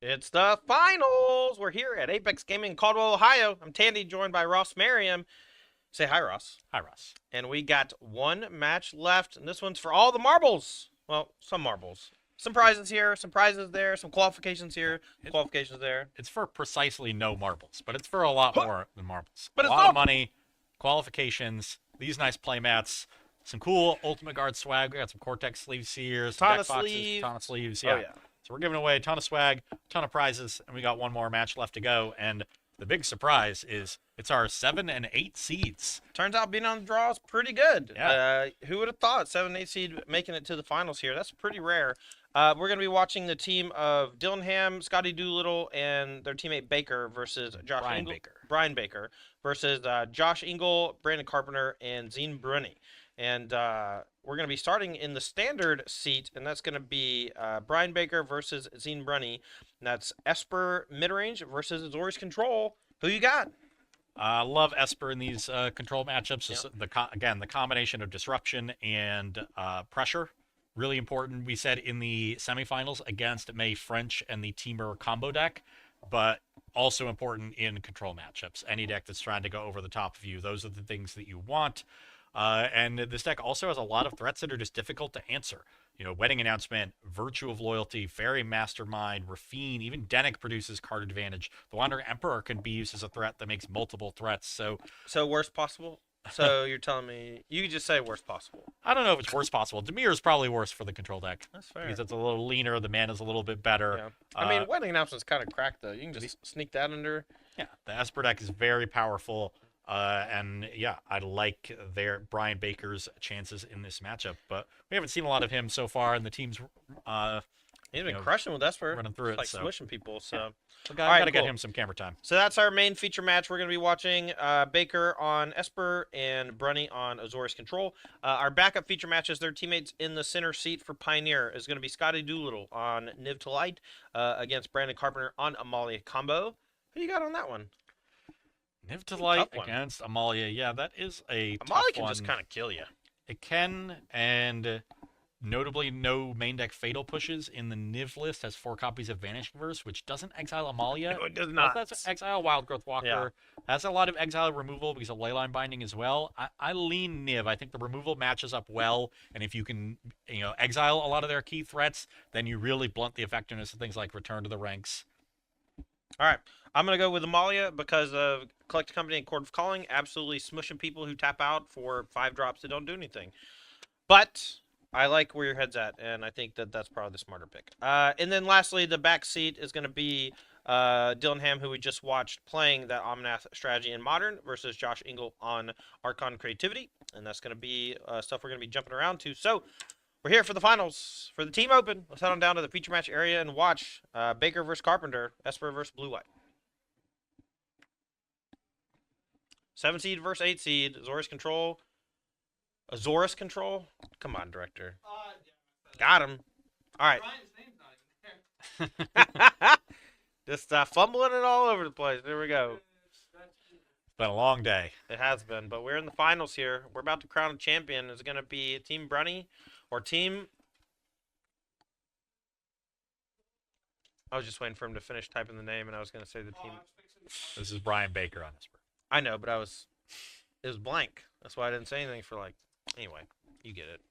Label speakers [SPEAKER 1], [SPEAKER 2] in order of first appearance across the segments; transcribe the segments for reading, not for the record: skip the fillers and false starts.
[SPEAKER 1] It's the finals. We're here at Apex Gaming in Caldwell, Ohio. I'm Tandy, joined by Ross Merriam. Say hi, Ross.
[SPEAKER 2] Hi, Russ.
[SPEAKER 1] And we got one match left, and this one's for all the marbles. Well, some marbles. Some prizes here, some prizes there, some qualifications
[SPEAKER 2] Yeah,
[SPEAKER 1] here, some qualifications there.
[SPEAKER 2] it's for precisely no marbles, but it's for a lot
[SPEAKER 1] Huh,
[SPEAKER 2] more than marbles.
[SPEAKER 1] but
[SPEAKER 2] A
[SPEAKER 1] it's
[SPEAKER 2] lot of
[SPEAKER 1] not.
[SPEAKER 2] money, qualifications, these nice playmats, some cool Ultimate Guard swag. We got some Cortex sleeves here, some
[SPEAKER 1] Ton
[SPEAKER 2] deck
[SPEAKER 1] of
[SPEAKER 2] boxes,
[SPEAKER 1] sleeve.
[SPEAKER 2] ton of sleeves.
[SPEAKER 1] Oh,
[SPEAKER 2] Yeah.
[SPEAKER 1] yeah.
[SPEAKER 2] So we're giving away a ton of swag, a ton of prizes, and we got one more match left to go. And the big surprise is it's our 7 and 8 seeds.
[SPEAKER 1] Turns out being on the draw is pretty good.
[SPEAKER 2] Yeah.
[SPEAKER 1] Who would have thought 7-8 seed making it to the finals here? That's pretty rare. We're going to be watching the team of Dillingham, Scotty Doolittle, and their teammate Baker versus Josh
[SPEAKER 2] Brian
[SPEAKER 1] Ingle,
[SPEAKER 2] Baker.
[SPEAKER 1] Brian Baker versus Josh Ingle, Brandon Carpenter, and Zine Brunny. And we're going to be starting in the standard seat, and that's going to be Brian Baker versus Zine Brunny. And that's Esper midrange versus Azorius Control. Who you got?
[SPEAKER 2] Love Esper in these control matchups.
[SPEAKER 1] Yep.
[SPEAKER 2] Again, the combination of disruption and pressure, really important. We said in the semifinals against May French and the Teamer combo deck, but also important in control matchups. Any deck that's trying to go over the top of you, those are the things that you want. And this deck also has a lot of threats that are just difficult to answer. You know, Wedding Announcement, Virtue of Loyalty, Fairy Mastermind, Rafine, even Denick produces card advantage. The Wandering Emperor can be used as a threat that makes multiple threats.
[SPEAKER 1] So worst possible. So you're telling me you could just say worst possible.
[SPEAKER 2] I don't know if it's worst possible. Demir is probably worse for the control deck
[SPEAKER 1] That's fair.
[SPEAKER 2] because it's a little leaner. The mana is a little bit better.
[SPEAKER 1] Yeah. I
[SPEAKER 2] Uh,
[SPEAKER 1] mean, wedding announcement's kind of cracked though. You can just sneak that under.
[SPEAKER 2] yeah, the Esper deck is very powerful. And yeah, I like their Brian Baker's chances in this matchup, but we haven't seen a lot of him so far, and the team's
[SPEAKER 1] He's
[SPEAKER 2] you
[SPEAKER 1] been
[SPEAKER 2] know
[SPEAKER 1] crushing with Esper.
[SPEAKER 2] running through
[SPEAKER 1] It's
[SPEAKER 2] it.
[SPEAKER 1] like
[SPEAKER 2] So
[SPEAKER 1] swishing people.
[SPEAKER 2] yeah,
[SPEAKER 1] So
[SPEAKER 2] so
[SPEAKER 1] all right,
[SPEAKER 2] gotta get
[SPEAKER 1] cool.
[SPEAKER 2] him some camera time.
[SPEAKER 1] So that's our main feature match. We're gonna be watching Baker on Esper and Brunny on Azorius Control. Our backup feature matches, their teammates in the center seat for Pioneer is gonna be Scotty Doolittle on Niv to Light against Brandon Carpenter on Amalia Combo. Who you got on that one?
[SPEAKER 2] Niv to
[SPEAKER 1] It's a
[SPEAKER 2] Light
[SPEAKER 1] tough one.
[SPEAKER 2] against Amalia. Yeah, that is a tough
[SPEAKER 1] Amalia can
[SPEAKER 2] one.
[SPEAKER 1] just kind of kill you.
[SPEAKER 2] It can, and notably, no main deck fatal pushes in the Niv list has 4 copies of Vanishing Verse, which doesn't exile Amalia.
[SPEAKER 1] No, it does
[SPEAKER 2] It
[SPEAKER 1] not.
[SPEAKER 2] does exile Wild Growth Walker.
[SPEAKER 1] Yeah.
[SPEAKER 2] Has a lot of exile removal because of Leyline Binding as well. I lean Niv. I think the removal matches up well, and if you can, exile a lot of their key threats, then you really blunt the effectiveness of things like Return to the Ranks.
[SPEAKER 1] All right. I'm going to go with Amalia because of Collective Company and Court of Calling. Absolutely smushing people who tap out for 5 drops that don't do anything. But I like where your head's at, and I think that that's probably the smarter pick. And then lastly, the back seat is going to be Dillingham, who we just watched playing that Omnath strategy in Modern versus Josh Ingle on Archon Creativity. And that's going to be stuff we're going to be jumping around to. So we're here for the finals for the team open. Let's head on down to the feature match area and watch Baker versus Carpenter, Esper versus Blue White. 7 seed versus 8 seed. Azorius Control. Azorius Control? Come on, director. Got him. All right. Just fumbling it all over the place. There we go.
[SPEAKER 2] It's been a long day.
[SPEAKER 1] It has been, but we're in the finals here. We're about to crown a champion. Is it going to be Team Brunny or Team... I was just waiting for him to finish typing the name, and I was going to say the team.
[SPEAKER 2] This is Brian Baker on Esper.
[SPEAKER 1] I know, but it was blank. That's why I didn't say anything for anyway, you get it.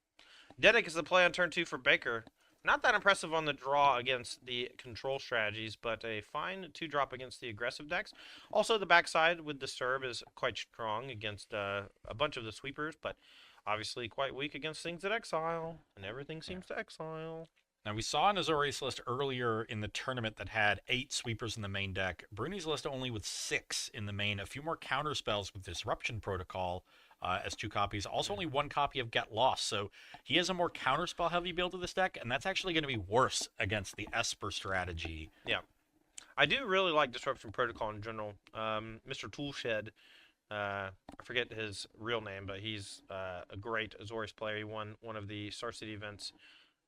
[SPEAKER 1] Dedic is the play on turn 2 for Baker. Not that impressive on the draw against the control strategies, but a fine 2-drop against the aggressive decks. Also, the backside with Disturb is quite strong against a bunch of the sweepers, but obviously quite weak against things that exile, and everything seems to exile.
[SPEAKER 2] Now, we saw an Azorius list earlier in the tournament that had 8 sweepers in the main deck. Bruni's list only with 6 in the main. A few more counter spells with Disruption Protocol as 2 copies. Also, only 1 copy of Get Lost. So he has a more counterspell heavy build to this deck, and that's actually going to be worse against the Esper strategy.
[SPEAKER 1] Yeah. I do really like Disruption Protocol in general. Mr. Toolshed, I forget his real name, but he's a great Azorius player. He won one of the Star City events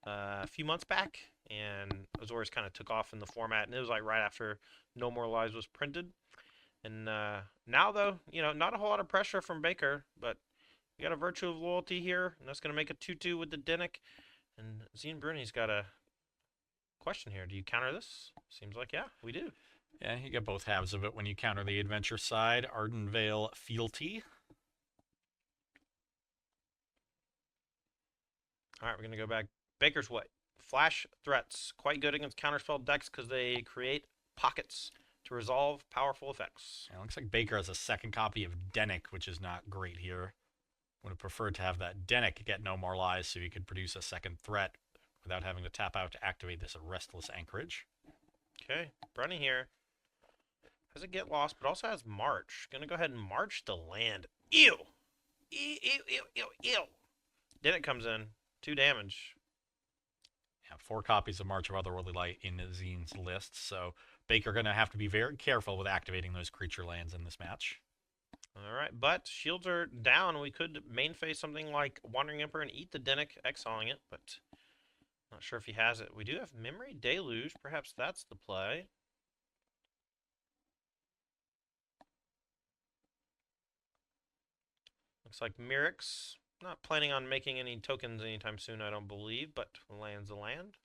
[SPEAKER 1] a few months back, and Azorius kind of took off in the format, and it was like right after No More Lies was printed. And now, though, not a whole lot of pressure from Baker, but we got a Virtue of Loyalty here, and that's going to make a 2-2 with the Denick. And Zine Bruni's got a question here. Do you counter this? Seems like, yeah, we do.
[SPEAKER 2] Yeah, you get both halves of it when you counter the adventure side. Ardenvale Fealty.
[SPEAKER 1] All right, we're going to go back. Baker's Way. Flash threats. Quite good against counterspell decks because they create pockets to resolve powerful effects.
[SPEAKER 2] It looks like Baker has a second copy of Denick, which is not great here. Would have preferred to have that Denick get no more lies so he could produce a second threat without having to tap out to activate this Restless Anchorage.
[SPEAKER 1] Okay, Brunny here. Has it Get Lost, but also has March. Gonna go ahead and march the land. Ew! Ew, ew, ew, ew, ew. Then it comes in. 2 damage.
[SPEAKER 2] Yeah, 4 copies of March of Otherworldly Light in Zine's list, so Baker going to have to be very careful with activating those creature lands in this match.
[SPEAKER 1] Alright, but shields are down. We could main phase something like Wandering Emperor and eat the Denick, exiling it, but not sure if he has it. We do have Memory Deluge. Perhaps that's the play. Looks like Mirrex. Not planning on making any tokens anytime soon, I don't believe, but lands a land.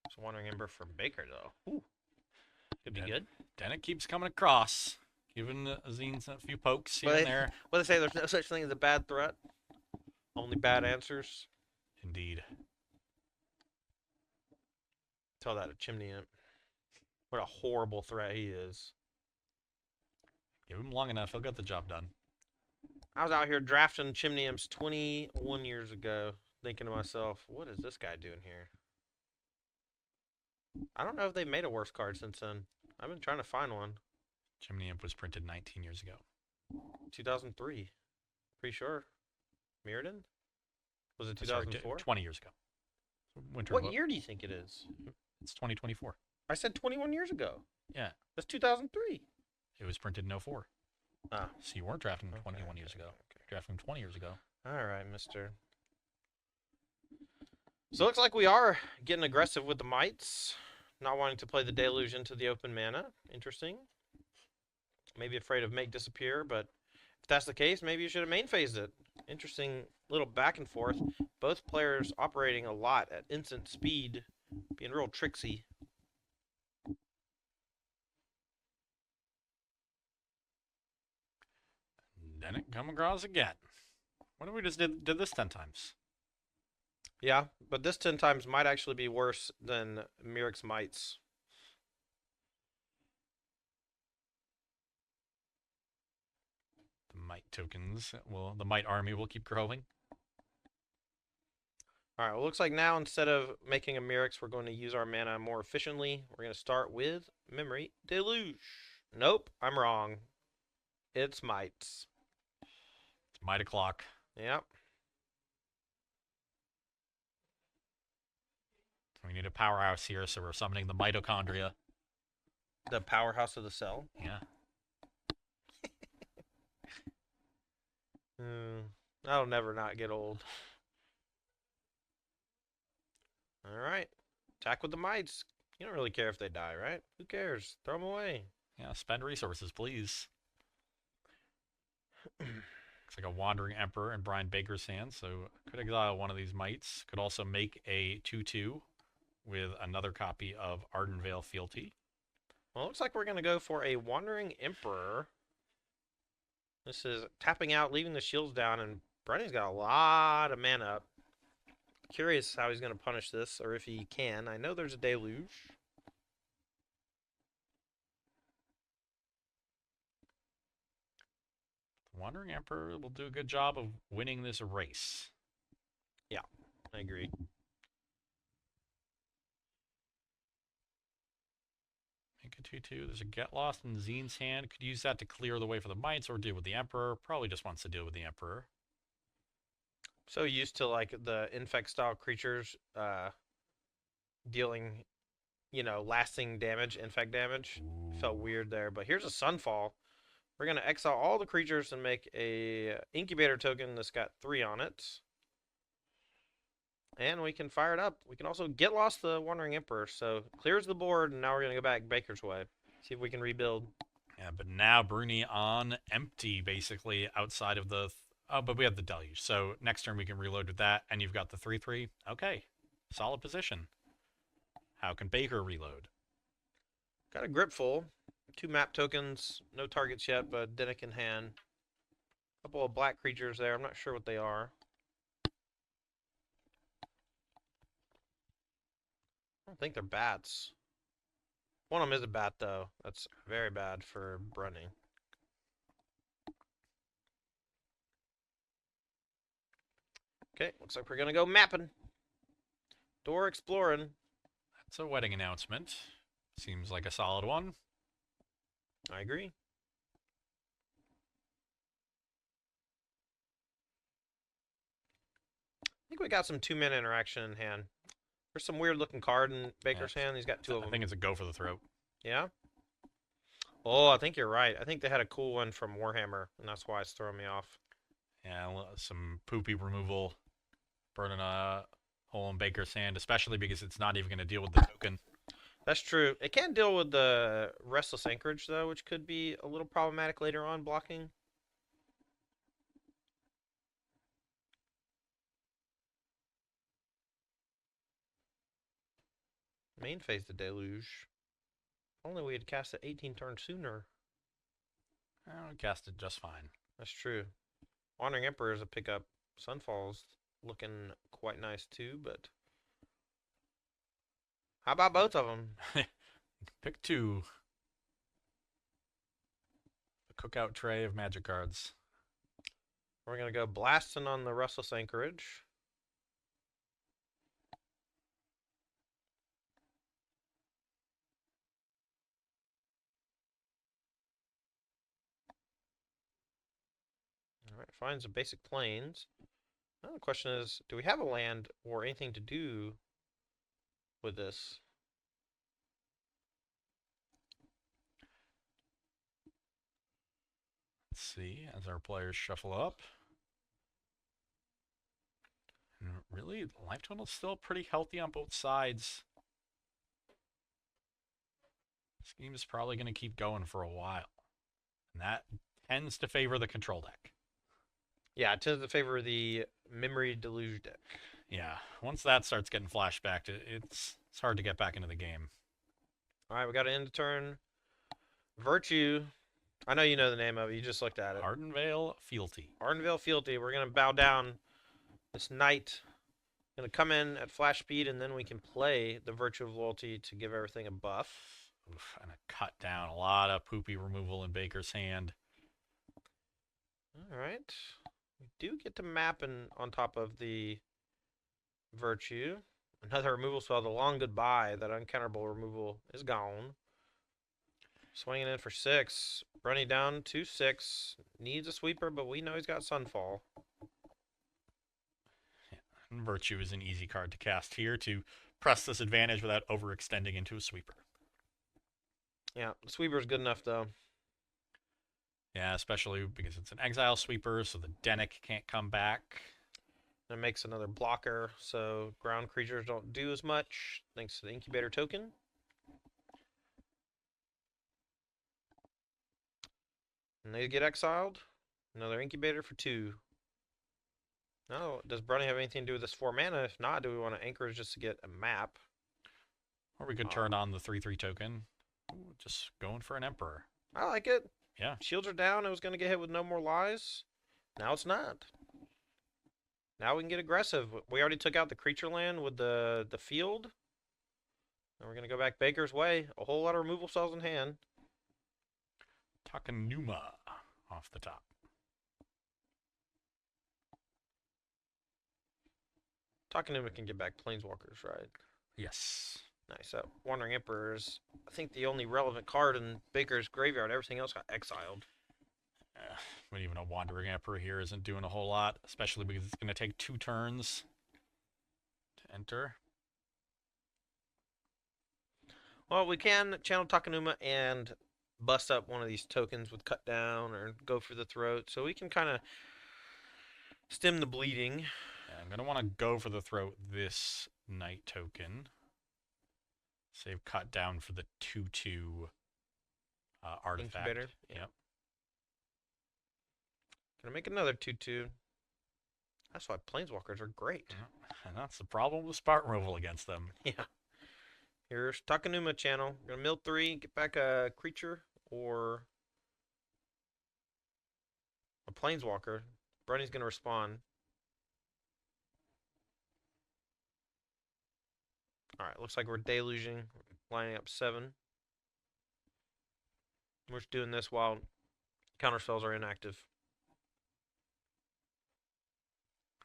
[SPEAKER 1] Just Wandering Ember for Baker, though. Ooh. Could be good.
[SPEAKER 2] Denick keeps coming across, giving Zine a few pokes here and there.
[SPEAKER 1] What they say, there's no such thing as a bad threat. Only bad answers.
[SPEAKER 2] Indeed.
[SPEAKER 1] Tell that to Chimney Imp. What a horrible threat he is.
[SPEAKER 2] Give him long enough, he'll get the job done.
[SPEAKER 1] I was out here drafting Chimney Imps 21 years ago, thinking to myself, what is this guy doing here? I don't know if they made a worse card since then. I've been trying to find one.
[SPEAKER 2] Chimney Imp was printed 19 years ago.
[SPEAKER 1] 2003. Pretty sure. Mirrodin? Was it
[SPEAKER 2] Sorry,
[SPEAKER 1] 2004?
[SPEAKER 2] 20 years ago. Winter
[SPEAKER 1] What year do you think it is?
[SPEAKER 2] It's 2024.
[SPEAKER 1] I said 21 years ago.
[SPEAKER 2] Yeah.
[SPEAKER 1] That's 2003.
[SPEAKER 2] It was printed in 04.
[SPEAKER 1] Ah.
[SPEAKER 2] So you weren't drafting him 21 years ago.
[SPEAKER 1] Okay.
[SPEAKER 2] Drafting him 20 years ago.
[SPEAKER 1] All right, mister. So it looks like we are getting aggressive with the mites. Not wanting to play the Deluge into the open mana. Interesting. Maybe afraid of Make Disappear, but if that's the case, maybe you should have main phased it. Interesting little back and forth. Both players operating a lot at instant speed, being real tricksy.
[SPEAKER 2] Denick come across again. What if we just did this 10 times?
[SPEAKER 1] Yeah, but this 10 times might actually be worse than Mirrex mites.
[SPEAKER 2] The Mite tokens, the Mite army will keep growing.
[SPEAKER 1] All right, well, looks like now instead of making a Mirrex, we're going to use our mana more efficiently. We're going to start with Memory Deluge. Nope, I'm wrong. It's mites.
[SPEAKER 2] It's Mite o'clock.
[SPEAKER 1] Yep.
[SPEAKER 2] We need a powerhouse here, so we're summoning the Mitochondria.
[SPEAKER 1] The powerhouse of the cell.
[SPEAKER 2] Yeah.
[SPEAKER 1] That'll never not get old. All right. Attack with the mites. You don't really care if they die, right? Who cares? Throw them away.
[SPEAKER 2] Yeah, spend resources, please. Looks like a Wandering Emperor in Brian Baker's hand, so could exile one of these mites. Could also make a 2/2 with another copy of Ardenvale Fealty.
[SPEAKER 1] Well, it looks like we're going to go for a Wandering Emperor. This is tapping out, leaving the shields down, and Brenny's got a lot of mana up. Curious how he's going to punish this, or if he can. I know there's a Deluge.
[SPEAKER 2] The Wandering Emperor will do a good job of winning this race.
[SPEAKER 1] Yeah, I agree.
[SPEAKER 2] Make a 2/2. There's a Get Lost in Zine's hand. Could use that to clear the way for the mites or deal with the Emperor. Probably just wants to deal with the Emperor.
[SPEAKER 1] So used to like the infect style creatures dealing, lasting damage, infect damage.
[SPEAKER 2] Ooh.
[SPEAKER 1] Felt weird there, but here's a Sunfall. We're gonna exile all the creatures and make a incubator token that's got 3 on it. And we can fire it up. We can also Get Lost the Wandering Emperor. So clears the board, and now we're gonna go back Baker's Way. See if we can rebuild.
[SPEAKER 2] Yeah, but now Bruni on empty, basically, outside of the... Oh, but we have the Deluge. So next turn we can reload with that, and you've got the 3/3. Okay. Solid position. How can Baker reload?
[SPEAKER 1] Got a grip full. 2 map tokens. No targets yet, but Dennick in hand. Couple of black creatures there. I'm not sure what they are. I don't think they're bats. One of them is a bat, though. That's very bad for Brunny. Okay, looks like we're going to go mapping. Door exploring.
[SPEAKER 2] That's a wedding announcement. Seems like a solid one.
[SPEAKER 1] I agree. I think we got some 2-man interaction in hand. There's some weird looking card in Baker's hand. He's got 2 of them.
[SPEAKER 2] I think it's a go for the throat.
[SPEAKER 1] Yeah? Oh, I think you're right. I think they had a cool one from Warhammer, and that's why it's throwing me off.
[SPEAKER 2] Yeah, some poopy removal. Burning a hole in Baker's hand, especially because it's not even going to deal with the token.
[SPEAKER 1] That's true. It can deal with the Restless Anchorage, though, which could be a little problematic later on blocking. Main phase the Deluge. Only we had cast it 18 turns sooner.
[SPEAKER 2] I cast it just fine.
[SPEAKER 1] That's true. Wandering Emperor is a pickup. Sunfall's looking quite nice too, but how about both of them?
[SPEAKER 2] Pick 2. A cookout tray of magic cards.
[SPEAKER 1] We're going to go blasting on the Restless Anchorage. All right, finds the basic plains. Now the question is, do we have a land or anything to do with this?
[SPEAKER 2] Let's see, as our players shuffle up. And really, the life total is still pretty healthy on both sides. This game is probably going to keep going for a while. And that tends to favor the control deck.
[SPEAKER 1] Yeah, it tends to favor the Memory Deluge deck.
[SPEAKER 2] Yeah, once that starts getting flashbacked, it's hard to get back into the game.
[SPEAKER 1] All right, we got an end of turn. Virtue. I know you know the name of it. You just looked at it.
[SPEAKER 2] Ardenvale Fealty.
[SPEAKER 1] Ardenvale Fealty. We're going to bow down. This knight going to come in at flash speed, and then we can play the Virtue of Loyalty to give everything a buff.
[SPEAKER 2] Oof, and a cut down. A lot of poopy removal in Baker's hand.
[SPEAKER 1] All right. We do get to map on top of the Virtue. Another removal spell, the Long Goodbye. That uncounterable removal is gone. Swinging in for 6. Running down to 6. Needs a sweeper, but we know he's got Sunfall.
[SPEAKER 2] Yeah. And Virtue is an easy card to cast here to press this advantage without overextending into a sweeper.
[SPEAKER 1] Yeah, the sweeper is good enough, though.
[SPEAKER 2] Yeah, especially because it's an exile sweeper, so the Dennick can't come back.
[SPEAKER 1] It makes another blocker, so ground creatures don't do as much, thanks to the Incubator token. And they get exiled. Another Incubator for 2. Now, does Brunny have anything to do with this 4 mana? If not, do we want to Anchorage just to get a map?
[SPEAKER 2] Or we could turn on the 3/3 token. Ooh, just going for an Emperor.
[SPEAKER 1] I like it.
[SPEAKER 2] Yeah.
[SPEAKER 1] Shields are down. It was going to get hit with No More Lies. Now it's not. Now we can get aggressive. We already took out the creature land with the field. And we're going to go back Baker's way. A whole lot of removal spells in hand.
[SPEAKER 2] Takenuma off the top.
[SPEAKER 1] Takenuma can get back Planeswalkers, right?
[SPEAKER 2] Yes.
[SPEAKER 1] Nice. Wandering Emperor is, I think, the only relevant card in Baker's graveyard. Everything else got exiled.
[SPEAKER 2] But even a Wandering Emperor here isn't doing a whole lot, especially because it's going to take 2 turns to enter.
[SPEAKER 1] Well, we can channel Takenuma and bust up one of these tokens with Cut Down or Go for the Throat, so we can kind of stem the bleeding.
[SPEAKER 2] Yeah, I'm going to want to go for the throat this Knight token. Save Cut Down for the 2/2 artifact.
[SPEAKER 1] Incubator.
[SPEAKER 2] Yep.
[SPEAKER 1] Gonna make another 2/2. That's why planeswalkers are great.
[SPEAKER 2] And that's the problem with Spartan removal against them.
[SPEAKER 1] Yeah. Here's Takanuma channel. Gonna mill 3, get back a creature or a planeswalker. Brunny's gonna respond. Alright, looks like we're deluging, lining up 7. We're just doing this while counterspells are inactive.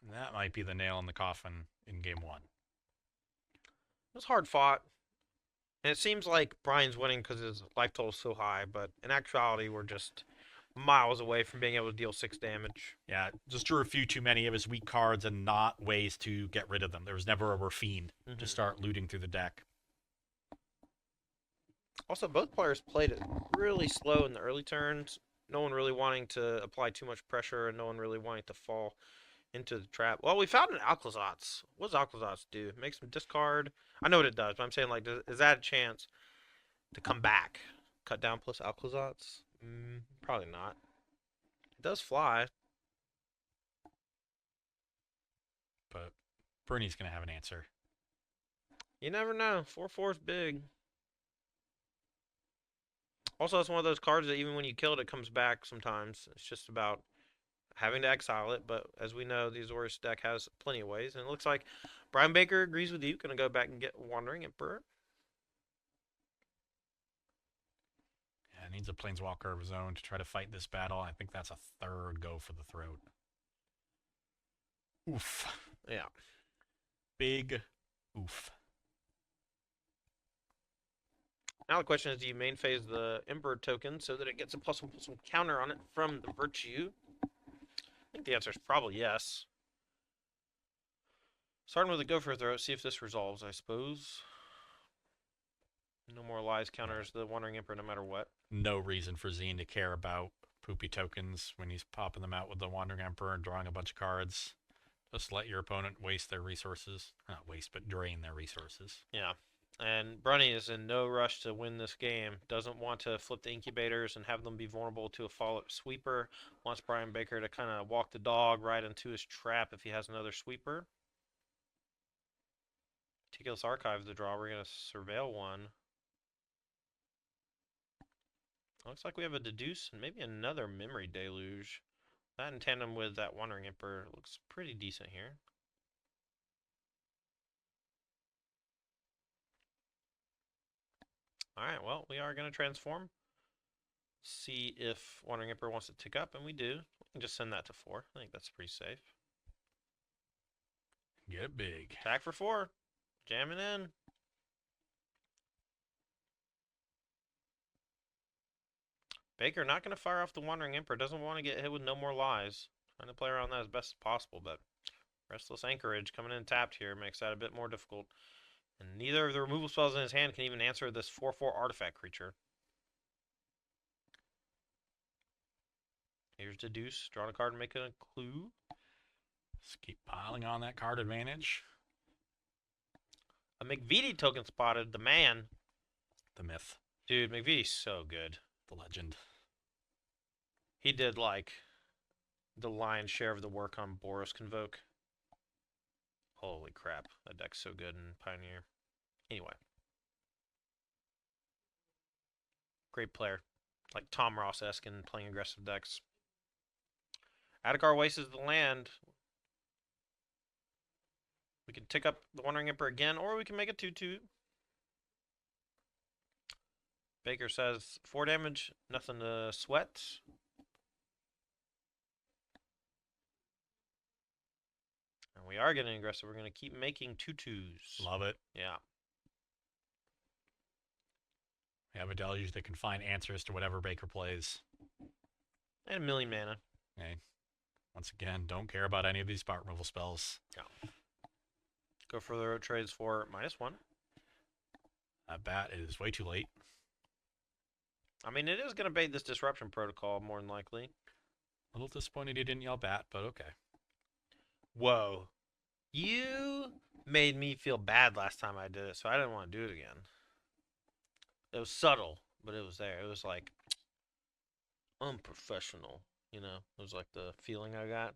[SPEAKER 2] And that might be the nail in the coffin in game 1.
[SPEAKER 1] It was hard fought. And it seems like Brian's winning because his life total is so high, but in actuality, we're just miles away from being able to deal 6 damage.
[SPEAKER 2] Yeah, just drew a few too many of his weak cards and not ways to get rid of them. There was never a Rafine to start looting through the deck.
[SPEAKER 1] Also, both players played it really slow in the early turns. No one really wanting to apply too much pressure, and no one really wanting to fall into the trap. Well, we found an Alcazats. What does Alcazats do? It makes them discard. I know what it does, but I'm saying, like, is that a chance to come back? Cut down plus Alcazats? Probably not. It does fly.
[SPEAKER 2] But Bernie's going to have an answer.
[SPEAKER 1] You never know. 4/4 is big. Also, it's one of those cards that even when you kill it, it comes back sometimes. It's just about having to exile it, but as we know, the Azorius deck has plenty of ways, and it looks like Brian Baker agrees with you. Gonna go back and get Wandering Emperor.
[SPEAKER 2] Yeah, needs a Planeswalker of his own to try to fight this battle. I think that's a 3rd go for the throat. Oof.
[SPEAKER 1] Yeah.
[SPEAKER 2] Big oof.
[SPEAKER 1] Now the question is, do you main phase the Emperor token so that it gets a +1/+1 counter on it from the Virtue? I think the answer is probably yes. Starting with a Go for a Throat, see if this resolves, I suppose. No more lies counters the Wandering Emperor no matter what.
[SPEAKER 2] No reason for Zine to care about poopy tokens when he's popping them out with the Wandering Emperor and drawing a bunch of cards. Just let your opponent waste their resources. Not waste, but drain their resources.
[SPEAKER 1] Yeah. And Brunny is in no rush to win this game. Doesn't want to flip the incubators and have them be vulnerable to a follow-up sweeper. Wants Brian Baker to kind of walk the dog right into his trap if he has another sweeper. Meticulous Archive the draw. We're going to surveil one. Looks like we have a Deduce and maybe another Memory Deluge. That in tandem with that Wandering Emperor looks pretty decent here. Alright, well, we are going to transform. See if Wandering Emperor wants to tick up, and we do. We can just send that to 4. I think that's pretty safe.
[SPEAKER 2] Get it big.
[SPEAKER 1] Attack for 4. Jamming in. Baker not going to fire off the Wandering Emperor. Doesn't want to get hit with no more lies. Trying to play around that as best as possible, but Restless Anchorage coming in tapped here makes that a bit more difficult. And neither of the removal spells in his hand can even answer this 4/4 artifact creature. Here's Deduce. Drawing a card and making a clue.
[SPEAKER 2] Just keep piling on that card advantage.
[SPEAKER 1] A McVitie token spotted. The man.
[SPEAKER 2] The myth.
[SPEAKER 1] Dude, McVitie's so good.
[SPEAKER 2] The legend.
[SPEAKER 1] He did, like, the lion's share of the work on Boros Convoke. Holy crap. That deck's so good in Pioneer. Anyway. Great player. Like Tom Ross-esque in playing aggressive decks. Adhikar wastes the land. We can tick up the Wandering Emperor again, or we can make a 2/2. Baker says 4 damage, nothing to sweat. And we are getting aggressive. We're going to keep making 2/2s.
[SPEAKER 2] Love it.
[SPEAKER 1] Yeah.
[SPEAKER 2] We have a deluge that can find answers to whatever Baker plays.
[SPEAKER 1] And a million mana.
[SPEAKER 2] Okay. Once again, don't care about any of these spot removal spells.
[SPEAKER 1] Yeah. Go for the road trades for -1.
[SPEAKER 2] That bat is way too late.
[SPEAKER 1] I mean, it is going to bait this disruption protocol more than likely.
[SPEAKER 2] A little disappointed he didn't yell bat, but okay.
[SPEAKER 1] Whoa. You made me feel bad last time I did it, so I didn't want to do it again. It was subtle, but it was there. It was like unprofessional, you know? It was like the feeling I got.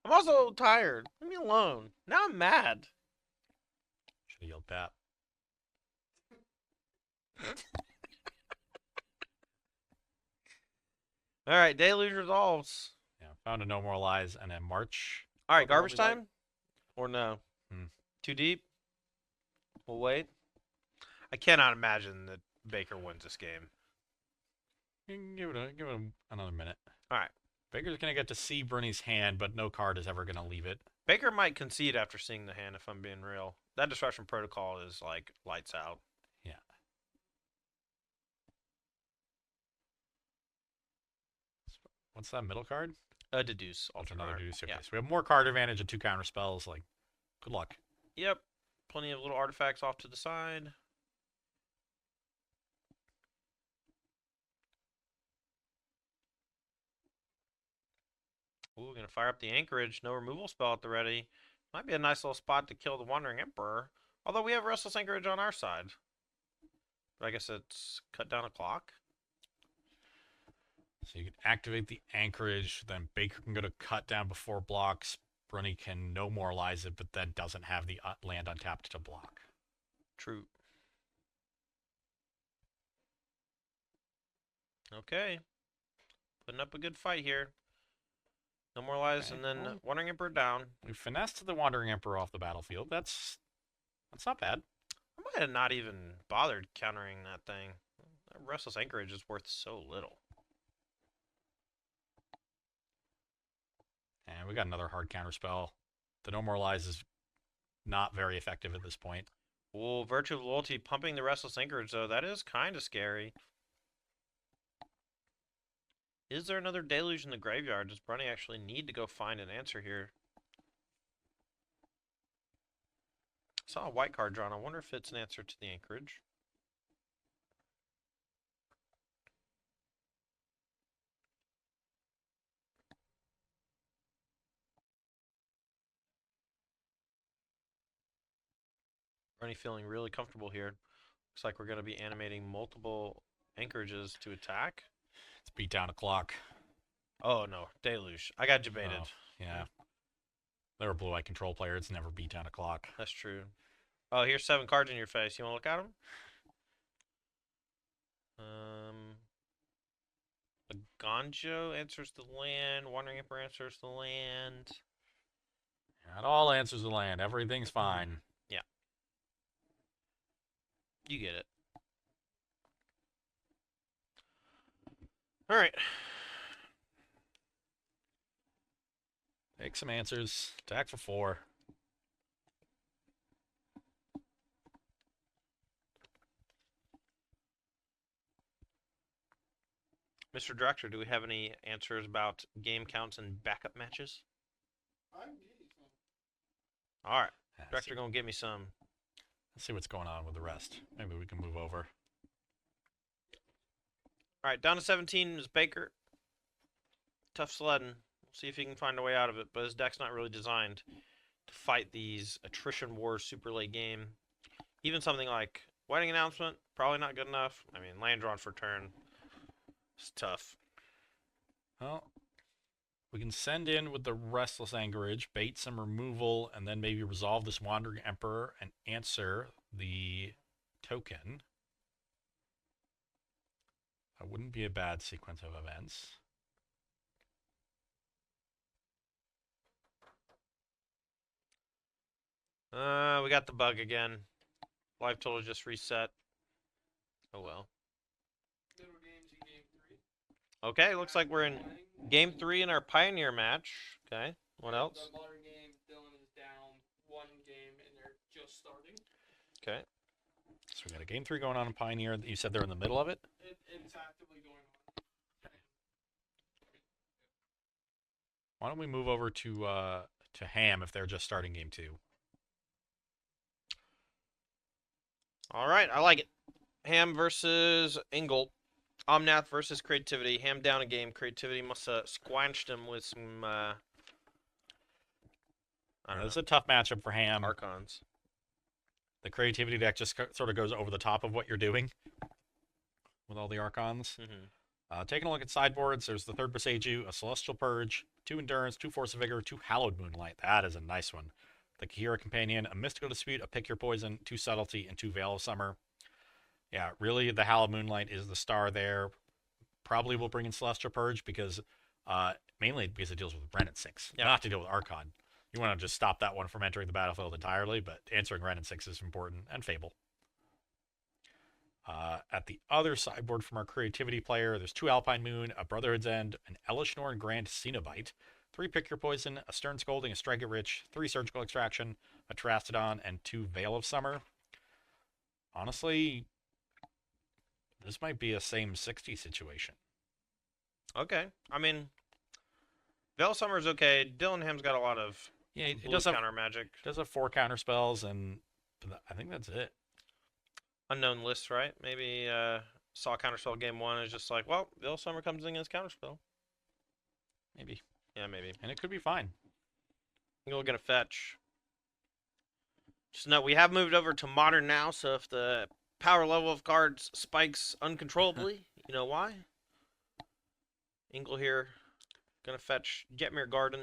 [SPEAKER 1] I'm also tired. Leave me alone. Now I'm mad.
[SPEAKER 2] Should have yelled tap.
[SPEAKER 1] All right, deluge resolves.
[SPEAKER 2] Yeah, found a No More Lies and then March.
[SPEAKER 1] All right,
[SPEAKER 2] Probably
[SPEAKER 1] garbage
[SPEAKER 2] like-
[SPEAKER 1] time? Or no?
[SPEAKER 2] Hmm.
[SPEAKER 1] Too deep? We'll wait. I cannot imagine that Baker wins this game.
[SPEAKER 2] Give it another minute.
[SPEAKER 1] All right.
[SPEAKER 2] Baker's gonna get to see Bruni's hand, but no card is ever gonna leave it.
[SPEAKER 1] Baker might concede after seeing the hand, if I'm being real. That disruption protocol is like lights out.
[SPEAKER 2] Yeah. What's that middle card?
[SPEAKER 1] A deduce.
[SPEAKER 2] That's
[SPEAKER 1] Alternate.
[SPEAKER 2] another deduce. Okay,
[SPEAKER 1] Yeah.
[SPEAKER 2] so we have more card advantage and 2 counter spells. Like, good luck.
[SPEAKER 1] Yep. Plenty of little artifacts off to the side. Ooh, gonna fire up the anchorage. No removal spell at the ready. Might be a nice little spot to kill the Wandering Emperor. Although we have Restless Anchorage on our side. But I guess it's cut down a clock.
[SPEAKER 2] So you can activate the anchorage, then Baker can go to cut down before blocks. Bruni can no more lies it, but then doesn't have the land untapped to block.
[SPEAKER 1] True. Okay. Putting up a good fight here. No more lies,
[SPEAKER 2] Okay,
[SPEAKER 1] and then
[SPEAKER 2] well-
[SPEAKER 1] Wandering Emperor down.
[SPEAKER 2] We finessed the Wandering Emperor off the battlefield. That's not bad.
[SPEAKER 1] I might have not even bothered countering that thing. That Restless Anchorage is worth so little.
[SPEAKER 2] And we got another hard counter spell. The No More Lies is not very effective at this point.
[SPEAKER 1] Well, Virtue of Loyalty pumping the Restless Anchorage, though, that is kind of scary. Is there another Deluge in the graveyard? Does Bruni actually need to go find an answer here? I saw a white card drawn. I wonder if it's an answer to the Anchorage. Bruni feeling really comfortable here. Looks like we're going to be animating multiple anchorages to attack.
[SPEAKER 2] It's beat down a clock.
[SPEAKER 1] Oh no, Deluge. I got debated.
[SPEAKER 2] Oh, yeah. They're a blue-eye control player. It's never beat down a clock.
[SPEAKER 1] That's true. Oh, here's 7 cards in your face. You want to look at them? The Gonjo answers the land. Wandering Emperor answers the land.
[SPEAKER 2] That all answers the land. Everything's fine.
[SPEAKER 1] You get it. All right.
[SPEAKER 2] Take some answers. Attack for 4.
[SPEAKER 1] Mr. Director, do we have any answers about game counts and backup matches? All right. Director gonna give me some.
[SPEAKER 2] Let's see what's going on with the rest. Maybe we can move over.
[SPEAKER 1] All right, down to 17 is Baker. Tough sledding. We'll see if he can find a way out of it, but his deck's not really designed to fight these attrition wars super late game. Even something like Wedding Announcement, probably not good enough. I mean, land drawn for turn. It's tough.
[SPEAKER 2] Well, we can send in with the Restless Anchorage, bait some removal, and then maybe resolve this Wandering Emperor and answer the token. That wouldn't be a bad sequence of events.
[SPEAKER 1] We got the bug again. Life total just reset. Oh well. Okay, looks like we're in game 3 in our Pioneer match. Okay, what else?
[SPEAKER 3] The modern game, Dylan is down 1 game and they're just starting.
[SPEAKER 1] Okay.
[SPEAKER 2] So we got a game 3 going on in Pioneer. You said they're in the middle of it?
[SPEAKER 3] It's actively going on.
[SPEAKER 2] Why don't we move over to Ham if they're just starting game 2?
[SPEAKER 1] All right, I like it. Ham versus Engel. Omnath versus Creativity. Ham down a game. Creativity must have squanched him with some, I don't
[SPEAKER 2] It's
[SPEAKER 1] know,
[SPEAKER 2] a tough matchup for Ham.
[SPEAKER 1] Archons.
[SPEAKER 2] The Creativity deck just sort of goes over the top of what you're doing with all the Archons.
[SPEAKER 1] Mm-hmm.
[SPEAKER 2] Taking a look at sideboards, there's the third Boseiju, a Celestial Purge, 2 Endurance, 2 Force of Vigor, 2 Hallowed Moonlight. That is a nice one. The Kahira Companion, a Mystical Dispute, a Pick Your Poison, 2 Subtlety, and 2 Veil of Summer. Yeah, really, the Hallowed Moonlight is the star there. Probably will bring in Celestial Purge because, mainly because it deals with Ren at 6, not to deal with Archon. You want to just stop that one from entering the battlefield entirely, but answering Ren at 6 is important, and Fable. At the other sideboard from our creativity player, there's 2 Alpine Moon, a Brotherhood's End, an Elishnorn Grand Cenobite, 3 Pick Your Poison, a Stern Scolding, a Strike It Rich, 3 Surgical Extraction, a Terastodon, and 2 Veil of Summer. Honestly, this might be a same 60 situation.
[SPEAKER 1] Okay. I mean, Veil of Summer's okay. Dillinham's got a lot of
[SPEAKER 2] it does have
[SPEAKER 1] counter magic.
[SPEAKER 2] Does have 4 counter spells, and I think that's it.
[SPEAKER 1] Unknown list, right? Maybe saw counterspell game 1 is just like, well, Veil of Summer comes in as counterspell.
[SPEAKER 2] Maybe.
[SPEAKER 1] Yeah, maybe.
[SPEAKER 2] And it could be fine.
[SPEAKER 1] We're gonna fetch. Just know we have moved over to modern now, so if the power level of cards spikes uncontrollably, you know why? Ingle here, gonna fetch Getmir Garden.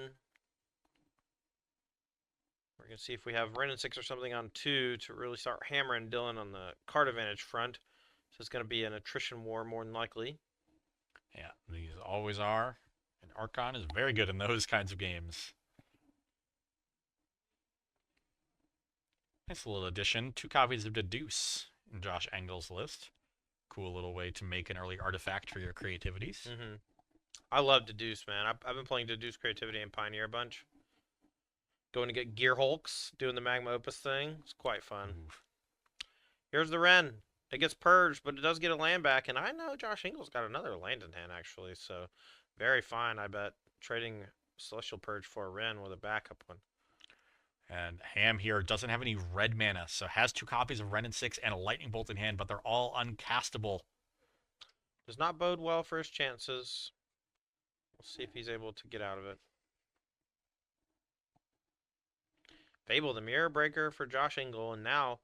[SPEAKER 1] We're gonna see if we have Ren and 6 or something on 2 to really start hammering Dylan on the card advantage front. So it's gonna be an attrition war more than likely.
[SPEAKER 2] Yeah, these always are. And Archon is very good in those kinds of games. Nice little addition. 2 copies of Deduce in Josh Engel's list. Cool little way to make an early artifact for your creativities.
[SPEAKER 1] Mm-hmm. I love Deduce, man. I've been playing Deduce Creativity and Pioneer a bunch. Going to get Gear Hulks, doing the Magma Opus thing. It's quite fun.
[SPEAKER 2] Oof.
[SPEAKER 1] Here's the Ren. It gets purged, but it does get a land back. And I know Josh Engel's got another land in hand, actually. So, very fine, I bet. Trading Celestial Purge for a Ren with a backup one.
[SPEAKER 2] And Ham here doesn't have any red mana, so has 2 copies of Ren and 6 and a Lightning Bolt in hand, but they're all uncastable.
[SPEAKER 1] Does not bode well for his chances. We'll see if he's able to get out of it. Fable, the Mirror Breaker for Josh Engel, and now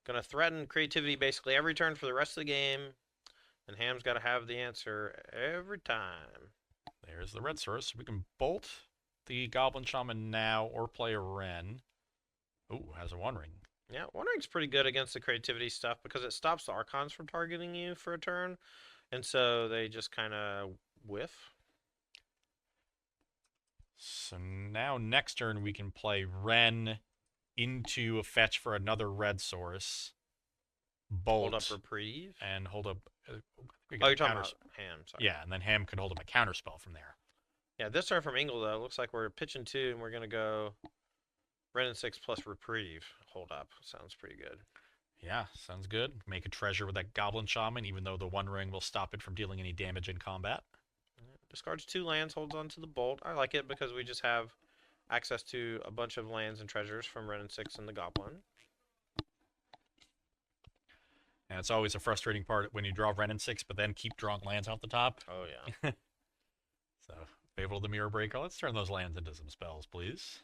[SPEAKER 1] going to threaten creativity basically every turn for the rest of the game. And Ham's got to have the answer every time.
[SPEAKER 2] There's the red source. We can bolt the Goblin Shaman now or play a Ren. Ooh, has a One Ring.
[SPEAKER 1] Yeah, One Ring's pretty good against the creativity stuff because it stops the Archons from targeting you for a turn. And so they just kind of whiff.
[SPEAKER 2] So now next turn we can play Ren into a fetch for another red source. Bolt.
[SPEAKER 1] Hold up Reprieve.
[SPEAKER 2] And hold up.
[SPEAKER 1] Oh, you're talking about Ham, sorry.
[SPEAKER 2] Yeah, and then Ham can hold up a counterspell from there.
[SPEAKER 1] Yeah, this turn from Engel, though, looks like we're pitching 2, and we're going to go Ren and 6 plus Reprieve. Hold up. Sounds pretty good.
[SPEAKER 2] Yeah, sounds good. Make a treasure with that Goblin Shaman, even though the One Ring will stop it from dealing any damage in combat.
[SPEAKER 1] Discards 2 lands, holds on to the Bolt. I like it because we just have access to a bunch of lands and treasures from Ren and 6 and the Goblin.
[SPEAKER 2] And it's always a frustrating part when you draw Ren and 6, but then keep drawing lands out the top.
[SPEAKER 1] Oh, yeah.
[SPEAKER 2] So, Fable the Mirror Breaker. Let's turn those lands into some spells, please.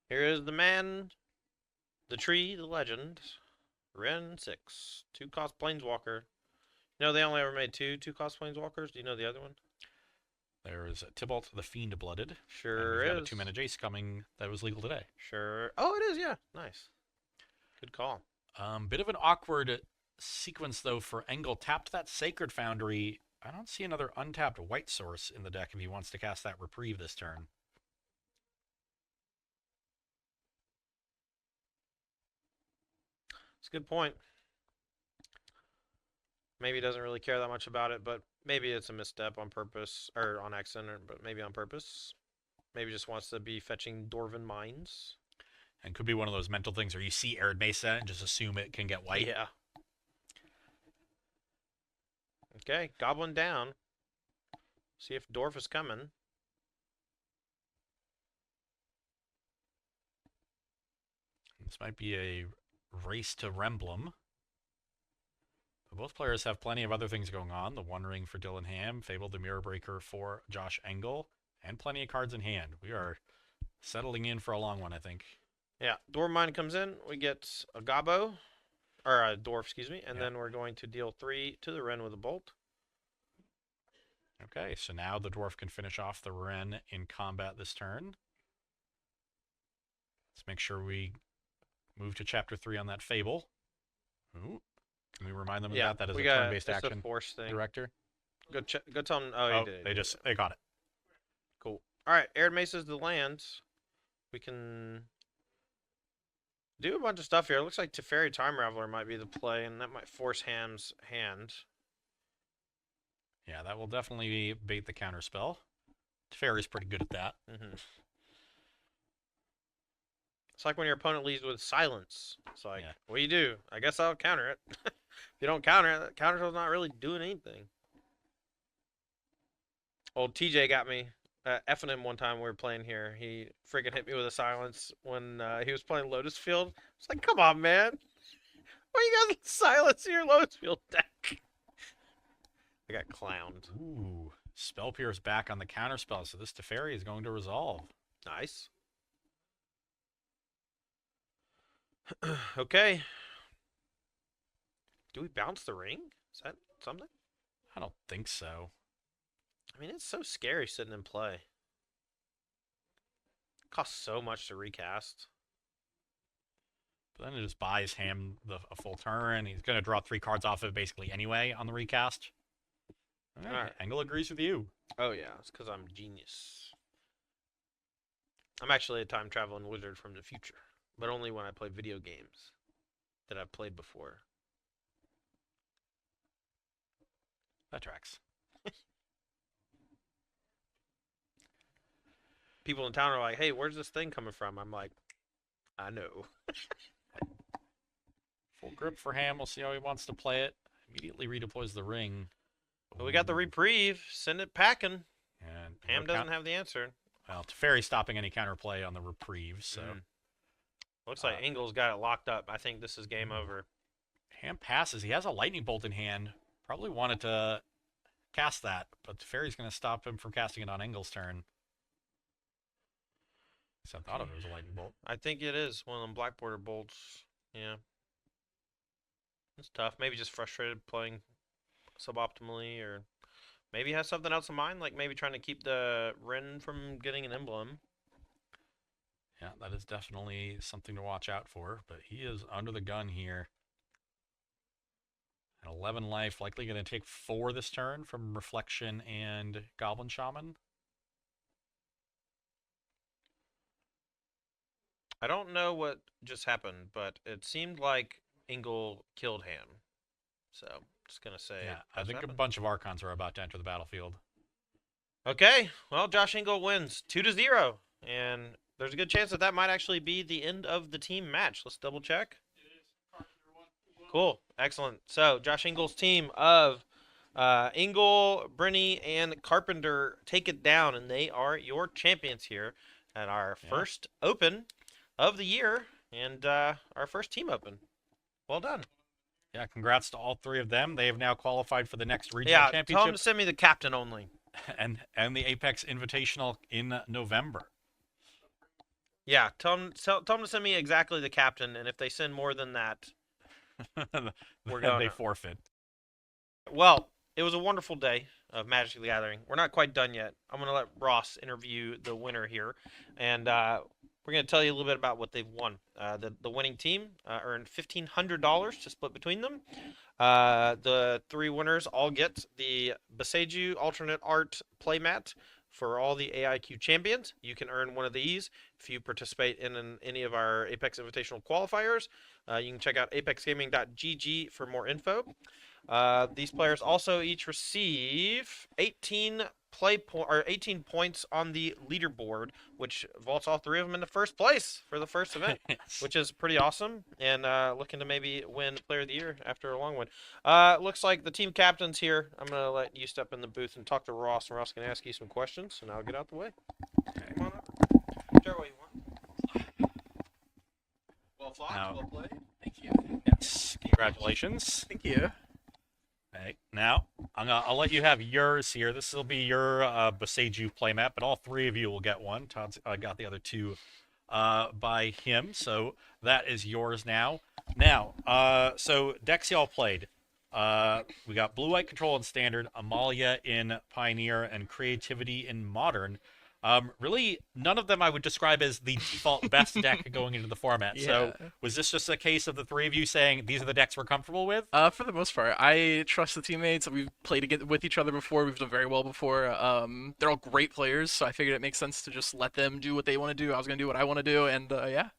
[SPEAKER 1] Here is the man, the tree, the legend. Ren 6. 2-cost Planeswalker. You know, they only ever made 2-cost Planeswalkers. Do you know the other one?
[SPEAKER 2] There is Tybalt the Fiend Blooded.
[SPEAKER 1] Sure
[SPEAKER 2] and we've
[SPEAKER 1] is.
[SPEAKER 2] got a 2-mana Jace coming that was legal today.
[SPEAKER 1] Sure. Oh, it is, yeah. Nice. Good call.
[SPEAKER 2] Bit of an awkward sequence, though, for Engel. Tapped that Sacred Foundry. I don't see another untapped white source in the deck if he wants to cast that Reprieve this turn.
[SPEAKER 1] It's a good point. Maybe he doesn't really care that much about it, but maybe it's a misstep on purpose, or on accident, but maybe on purpose. Maybe just wants to be fetching Dwarven Mines.
[SPEAKER 2] And could be one of those mental things where you see Arid Mesa and just assume it can get white.
[SPEAKER 1] Yeah. Okay, Goblin down. See if Dwarf is coming.
[SPEAKER 2] This might be a race to Remblem. But both players have plenty of other things going on. The One Ring for Dylan Ham, Fable the Mirror Breaker for Josh Engel, and plenty of cards in hand. We are settling in for a long one, I think.
[SPEAKER 1] Yeah, Dwarven Mine comes in. We get a Gobbo, or a Dwarf, excuse me, and then we're going to deal 3 to the Ren with a Bolt.
[SPEAKER 2] Okay, so now the dwarf can finish off the Ren in combat this turn. Let's make sure we move to chapter 3 on that Fable. Ooh. Can we remind them of
[SPEAKER 1] Yeah,
[SPEAKER 2] that? That is
[SPEAKER 1] we
[SPEAKER 2] a
[SPEAKER 1] got
[SPEAKER 2] turn-based
[SPEAKER 1] it's a
[SPEAKER 2] action
[SPEAKER 1] force thing.
[SPEAKER 2] director.
[SPEAKER 1] Go tell them. Oh,
[SPEAKER 2] Oh,
[SPEAKER 1] he did.
[SPEAKER 2] they got it.
[SPEAKER 1] Cool. All right, Arid Mesa's the land. We can do a bunch of stuff here. It looks like Teferi Time Raveler might be the play, and that might force Ham's hand.
[SPEAKER 2] Yeah, that will definitely bait the counter spell. Teferi's pretty good at that.
[SPEAKER 1] It's like when your opponent leads with silence. It's like,
[SPEAKER 2] Yeah.
[SPEAKER 1] what do you do? I guess I'll counter it. If you don't counter it, counter spell's not really doing anything. Old TJ got me effing him one time we were playing here. He freaking hit me with a silence when he was playing Lotus Field. It's like, come on, man. Why you guys silencing your Lotus Field deck? I got clowned.
[SPEAKER 2] Ooh, Spell Pierce back on the counter spell, so this Teferi is going to resolve.
[SPEAKER 1] Nice. Okay. Do we bounce the ring? Is that something?
[SPEAKER 2] I don't think so.
[SPEAKER 1] I mean, it's so scary sitting in play. It costs so much to recast.
[SPEAKER 2] But then it just buys Ham a full turn. He's going to draw 3 cards off of it basically anyway on the recast. All right.
[SPEAKER 1] Alright.
[SPEAKER 2] Engel agrees with you.
[SPEAKER 1] Oh, yeah. It's because I'm a genius. I'm actually a time traveling wizard from the future, but only when I play video games that I've played before.
[SPEAKER 2] That tracks.
[SPEAKER 1] People in town are like, hey, where's this thing coming from? I'm like, I know.
[SPEAKER 2] Full grip for Ham. We'll see how he wants to play it. Immediately redeploys the ring.
[SPEAKER 1] But we got the
[SPEAKER 2] Ooh.
[SPEAKER 1] reprieve. Send it packing.
[SPEAKER 2] And
[SPEAKER 1] Ham
[SPEAKER 2] no
[SPEAKER 1] doesn't
[SPEAKER 2] count-
[SPEAKER 1] have the answer.
[SPEAKER 2] Well, Teferi's stopping any counterplay on the reprieve, so
[SPEAKER 1] Looks like Engel's got it locked up. I think this is game over.
[SPEAKER 2] Ham passes. He has a lightning bolt in hand. Probably wanted to cast that, but Teferi's going to stop him from casting it on Engel's turn. So I thought it was a lightning bolt.
[SPEAKER 1] I think it is one of them black border bolts. Yeah. It's tough. Maybe just frustrated playing suboptimally, or maybe has something else in mind, like maybe trying to keep the Ren from getting an emblem.
[SPEAKER 2] Yeah, that is definitely something to watch out for, but he is under the gun here. At 11 life, likely going to take 4 this turn from Reflection and Goblin Shaman.
[SPEAKER 1] I don't know what just happened, but it seemed like Engel killed Ham. So, just going to say.
[SPEAKER 2] Yeah, I
[SPEAKER 1] that's
[SPEAKER 2] think a
[SPEAKER 1] happened.
[SPEAKER 2] bunch of Archons are about to enter the battlefield.
[SPEAKER 1] Okay, well, Josh Engel wins 2-0, and there's a good chance that that might actually be the end of the team match. Let's double check.
[SPEAKER 3] It is Carpenter one.
[SPEAKER 1] Cool, excellent. So Josh Engel's team of Engel, Brenny, and Carpenter take it down, and they are your champions here at our
[SPEAKER 2] Yeah.
[SPEAKER 1] first Open of the year and our first team Open. Well done.
[SPEAKER 2] Yeah, congrats to all 3 of them. They have now qualified for the next regional
[SPEAKER 1] Yeah, tell them
[SPEAKER 2] championship
[SPEAKER 1] to send me the captain only.
[SPEAKER 2] and the Apex Invitational in November.
[SPEAKER 1] Yeah, tell them to send me exactly the captain, and if they send more than that, We're
[SPEAKER 2] Then they
[SPEAKER 1] gonna-
[SPEAKER 2] forfeit.
[SPEAKER 1] well, it was a wonderful day of Magic the Gathering. We're not quite done yet. I'm going to let Ross interview the winner here, and we're going to tell you a little bit about what they've won. The winning team earned $1,500 to split between them. The 3 winners all get the Boseiju alternate art playmat for all the AIQ champions. You can earn one of these if you participate in any of our Apex Invitational qualifiers. You can check out apexgaming.gg for more info. These players also each receive 18 points on the leaderboard, which vaults all 3 of them into first place for the first event, which is pretty awesome. And looking to maybe win Player of the Year after a long one. Looks like the team captain's here. I'm gonna let you step in the booth and talk to Ross, and Ross can ask you some questions, and I'll get out the way. Come on up. Whichever way you want. Well fought,
[SPEAKER 2] Now-
[SPEAKER 1] well played.
[SPEAKER 4] Thank you.
[SPEAKER 2] Yes, congratulations.
[SPEAKER 4] Thank you.
[SPEAKER 2] Okay, now I'll let you have yours here. This will be your Boseiju playmat, but all 3 of you will get one. Todd's got the other 2 by him, so that is yours now. Now, so decks y'all played. we got Blue White Control in Standard, Amalia in Pioneer, and Creativity in Modern. Really, none of them I would describe as the default best deck going into the format. So, was this just a case of the three of you saying these are the decks we're comfortable with?
[SPEAKER 4] For the most part, I trust the teammates. We've played with each other before. We've done very well before. They're all great players, so I figured it makes sense to just let them do what they want to do. I was gonna do what I want to do, and yeah.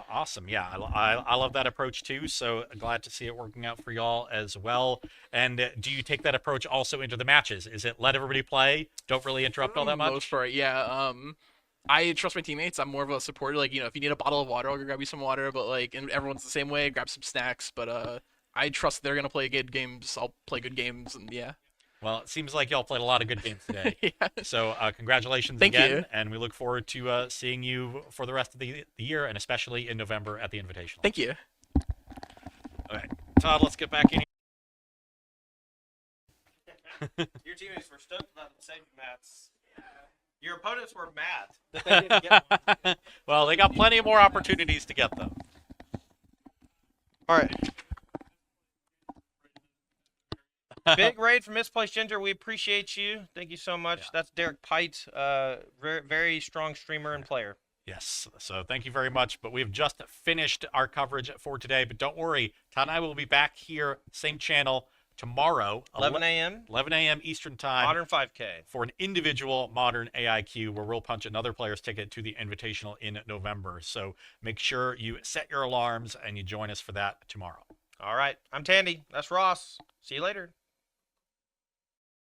[SPEAKER 2] Awesome. Yeah, I love that approach too. So glad to see it working out for y'all as well. And do you take that approach also into the matches? Is it let everybody play, don't really interrupt all that much?
[SPEAKER 4] Most part, yeah. I trust my teammates. I'm more of a supporter. Like, if you need a bottle of water, I'll go grab you some water. But like, and everyone's the same way. Grab some snacks. But I trust they're gonna play good games. I'll play good games, and yeah.
[SPEAKER 2] Well, it seems like y'all played a lot of good games today.
[SPEAKER 4] Yeah.
[SPEAKER 2] So congratulations
[SPEAKER 4] Thank
[SPEAKER 2] again,
[SPEAKER 4] you.
[SPEAKER 2] and we look forward to seeing you for the rest of the year, and especially in November at the Invitational.
[SPEAKER 4] Thank you.
[SPEAKER 2] Okay, Todd, let's get back in.
[SPEAKER 1] Your teammates were stoked about the safety mats. Your opponents were mad that they didn't get one.
[SPEAKER 2] Well, they got plenty more opportunities to get them.
[SPEAKER 1] All right. Big raid from Misplaced Ginger. We appreciate you. Thank you so much.
[SPEAKER 2] Yeah.
[SPEAKER 1] That's Derek Pite, very, very strong streamer and player.
[SPEAKER 2] Yes, so thank you very much. But we've just finished our coverage for today. But don't worry, Todd and I will be back here, same channel, tomorrow,
[SPEAKER 1] 11 a.m.
[SPEAKER 2] 11 a.m. Eastern Time.
[SPEAKER 1] Modern 5K.
[SPEAKER 2] For an individual Modern AIQ where we'll punch another player's ticket to the Invitational in November. So make sure you set your alarms and you join us for that tomorrow.
[SPEAKER 1] All right. I'm Tandy. That's Ross. See you later.